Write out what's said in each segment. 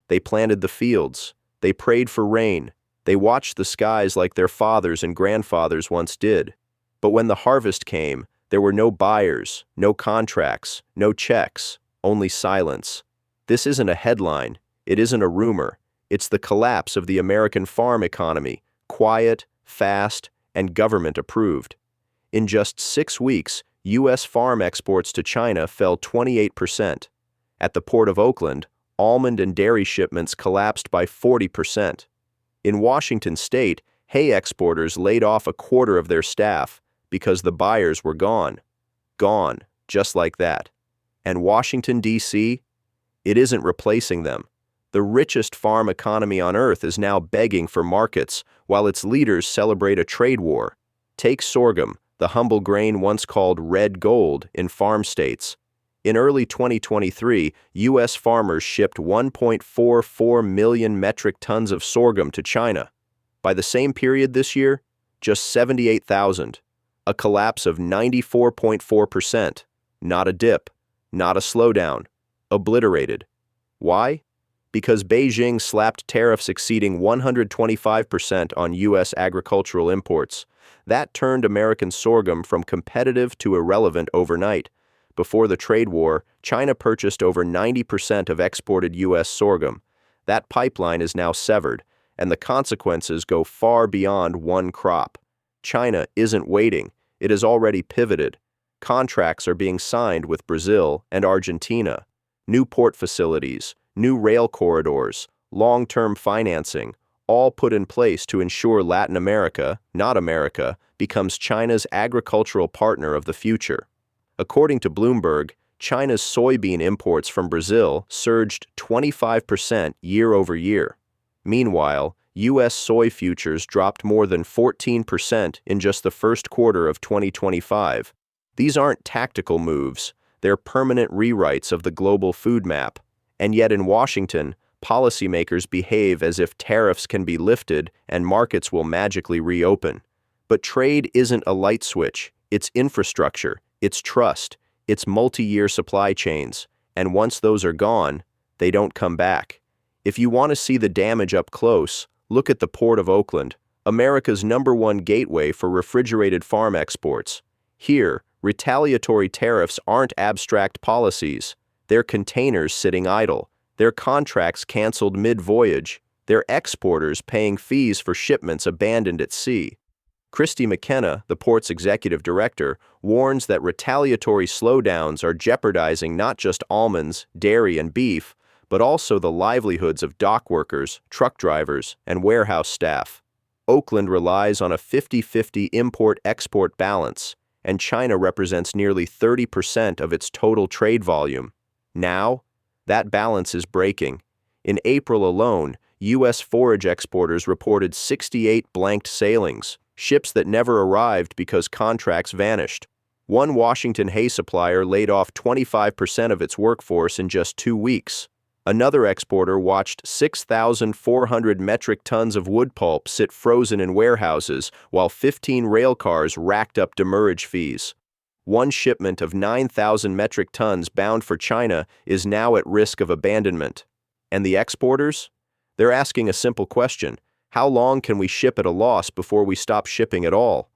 They planted the fields. They prayed for rain. They watched the skies like their fathers and grandfathers once did. But when the harvest came, there were no buyers, no contracts, no checks, only silence. This isn't a headline. It isn't a rumor. It's the collapse of the American farm economy, quiet, fast, and government-approved. In just 6 weeks, U.S. farm exports to China fell 28%. At the Port of Oakland, almond and dairy shipments collapsed by 40%. In Washington state, hay exporters laid off a quarter of their staff because the buyers were gone. Gone, just like that. And Washington, D.C.? It isn't replacing them. The richest farm economy on earth is now begging for markets while its leaders celebrate a trade war. Take sorghum, the humble grain once called red gold in farm states. In early 2023, U.S. farmers shipped 1.44 million metric tons of sorghum to China. By the same period this year, just 78,000. A collapse of 94.4%. Not a dip. Not a slowdown. Obliterated. Why? Because Beijing slapped tariffs exceeding 125% on U.S. agricultural imports. That turned American sorghum from competitive to irrelevant overnight. Before the trade war, China purchased over 90% of exported U.S. sorghum. That pipeline is now severed, and the consequences go far beyond one crop. China isn't waiting. It has already pivoted. Contracts are being signed with Brazil and Argentina. New port facilities, new rail corridors, long-term financing, all put in place to ensure Latin America, not America, becomes China's agricultural partner of the future. According to Bloomberg, China's soybean imports from Brazil surged 25% year over year. Meanwhile, U.S. soy futures dropped more than 14% in just the first quarter of 2025. These aren't tactical moves, they're permanent rewrites of the global food map. And yet in Washington, policymakers behave as if tariffs can be lifted and markets will magically reopen. But trade isn't a light switch, it's infrastructure. It's trust, it's multi-year supply chains, and once those are gone, they don't come back. If you want to see the damage up close, look at the Port of Oakland, America's #1 gateway for refrigerated farm exports. Here, retaliatory tariffs aren't abstract policies. They're containers sitting idle, their contracts canceled mid-voyage, their exporters paying fees for shipments abandoned at sea. Christy McKenna, the port's executive director, warns that retaliatory slowdowns are jeopardizing not just almonds, dairy, and beef, but also the livelihoods of dock workers, truck drivers, and warehouse staff. Oakland relies on a 50-50 import-export balance, and China represents nearly 30% of its total trade volume. Now, that balance is breaking. In April alone, U.S. forage exporters reported 68 blanked sailings, ships that never arrived because contracts vanished. One Washington hay supplier laid off 25% of its workforce in just 2 weeks. Another exporter watched 6,400 metric tons of wood pulp sit frozen in warehouses while 15 rail cars racked up demurrage fees. One shipment of 9,000 metric tons bound for China is now at risk of abandonment. And the exporters? They're asking a simple question. How long can we ship at a loss before we stop shipping at all?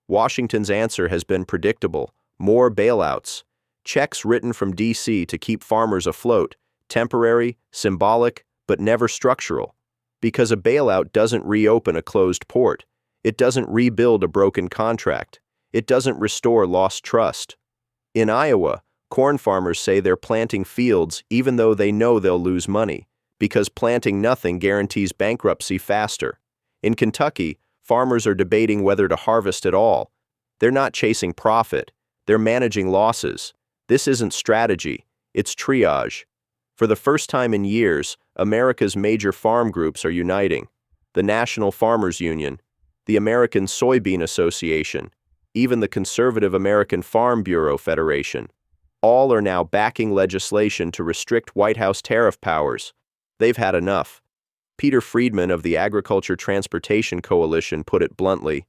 Washington's answer has been predictable. More bailouts. Checks written from D.C. to keep farmers afloat. Temporary, symbolic, but never structural. Because a bailout doesn't reopen a closed port. It doesn't rebuild a broken contract. It doesn't restore lost trust. In Iowa, corn farmers say they're planting fields even though they know they'll lose money, because planting nothing guarantees bankruptcy faster. In Kentucky, farmers are debating whether to harvest at all. They're not chasing profit, they're managing losses. This isn't strategy, it's triage. For the first time in years, America's major farm groups are uniting. The National Farmers Union, the American Soybean Association, even the conservative American Farm Bureau Federation. All are now backing legislation to restrict White House tariff powers. They've had enough. Peter Friedman of the Agriculture Transportation Coalition put it bluntly,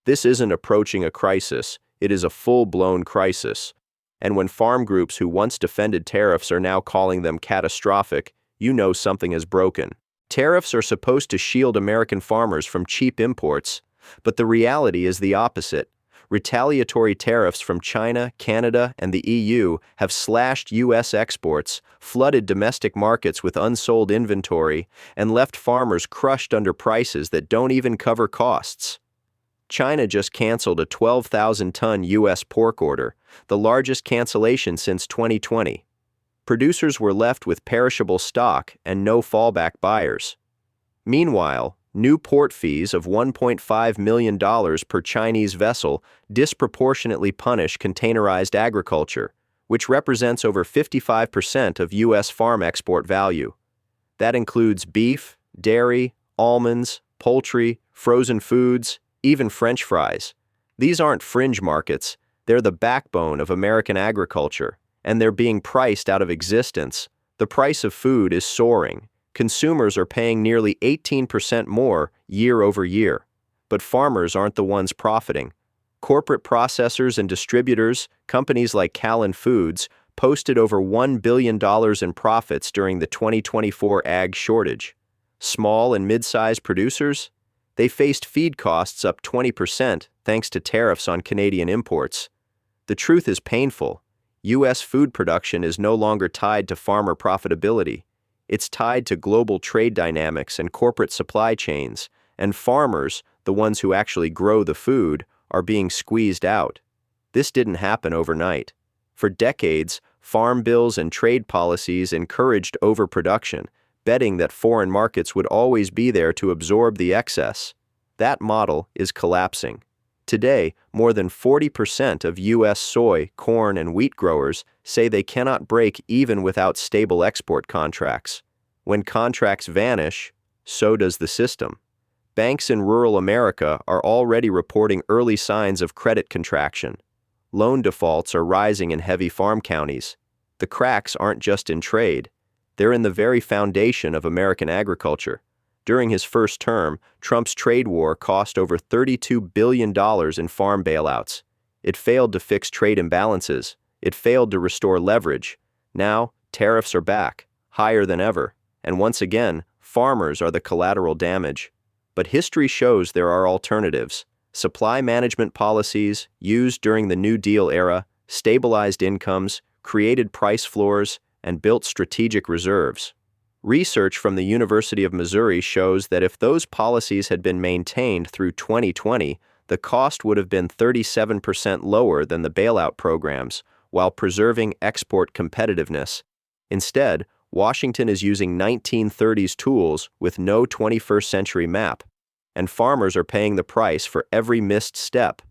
"This isn't approaching a crisis, it is a full-blown crisis." And when farm groups who once defended tariffs are now calling them catastrophic, you know something is broken. Tariffs are supposed to shield American farmers from cheap imports, but the reality is the opposite. Retaliatory tariffs from China, Canada, and the EU have slashed U.S. exports, flooded domestic markets with unsold inventory, and left farmers crushed under prices that don't even cover costs. China just canceled a 12,000-ton U.S. pork order, the largest cancellation since 2020. Producers were left with perishable stock and no fallback buyers. Meanwhile, new port fees of $1.5 million per Chinese vessel disproportionately punish containerized agriculture, which represents over 55% of U.S. farm export value. That includes beef, dairy, almonds, poultry, frozen foods, even French fries. These aren't fringe markets, they're the backbone of American agriculture, and they're being priced out of existence. The price of food is soaring. Consumers are paying nearly 18% more year over year. But farmers aren't the ones profiting. Corporate processors and distributors, companies like Callan Foods, posted over $1 billion in profits during the 2024 ag shortage. Small and mid-sized producers? They faced feed costs up 20% thanks to tariffs on Canadian imports. The truth is painful. U.S. food production is no longer tied to farmer profitability. It's tied to global trade dynamics and corporate supply chains, and farmers, the ones who actually grow the food, are being squeezed out. This didn't happen overnight. For decades, farm bills and trade policies encouraged overproduction, betting that foreign markets would always be there to absorb the excess. That model is collapsing. Today, more than 40% of U.S. soy, corn, and wheat growers say they cannot break even without stable export contracts. When contracts vanish, so does the system. Banks in rural America are already reporting early signs of credit contraction. Loan defaults are rising in heavy farm counties. The cracks aren't just in trade. They're in the very foundation of American agriculture. During his first term, Trump's trade war cost over $32 billion in farm bailouts. It failed to fix trade imbalances. It failed to restore leverage. Now, tariffs are back, higher than ever. And once again, farmers are the collateral damage. But history shows there are alternatives. Supply management policies, used during the New Deal era, stabilized incomes, created price floors, and built strategic reserves. Research from the University of Missouri shows that if those policies had been maintained through 2020, the cost would have been 37% lower than the bailout programs, while preserving export competitiveness. Instead, Washington is using 1930s tools with no 21st century map, and farmers are paying the price for every missed step.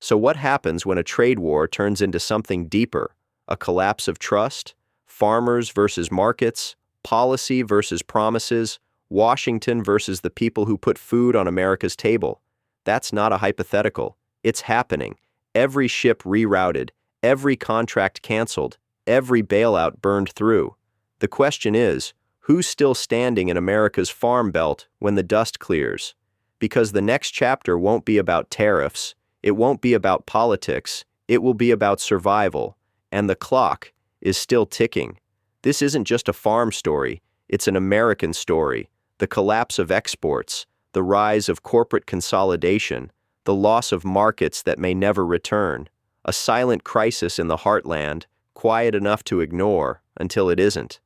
So what happens when a trade war turns into something deeper? A collapse of trust? Farmers versus markets? Policy versus promises? Washington versus the people who put food on America's table? That's not a hypothetical. It's happening. Every ship rerouted, every contract canceled, every bailout burned through. The question is, who's still standing in America's farm belt when the dust clears? Because the next chapter won't be about tariffs, it won't be about politics, it will be about survival, and the clock is still ticking. This isn't just a farm story, it's an American story. The collapse of exports, the rise of corporate consolidation, the loss of markets that may never return, a silent crisis in the heartland, quiet enough to ignore until it isn't.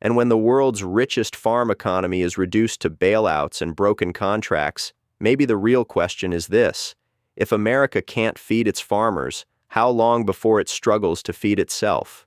And when the world's richest farm economy is reduced to bailouts and broken contracts, maybe the real question is this: if America can't feed its farmers, how long before it struggles to feed itself?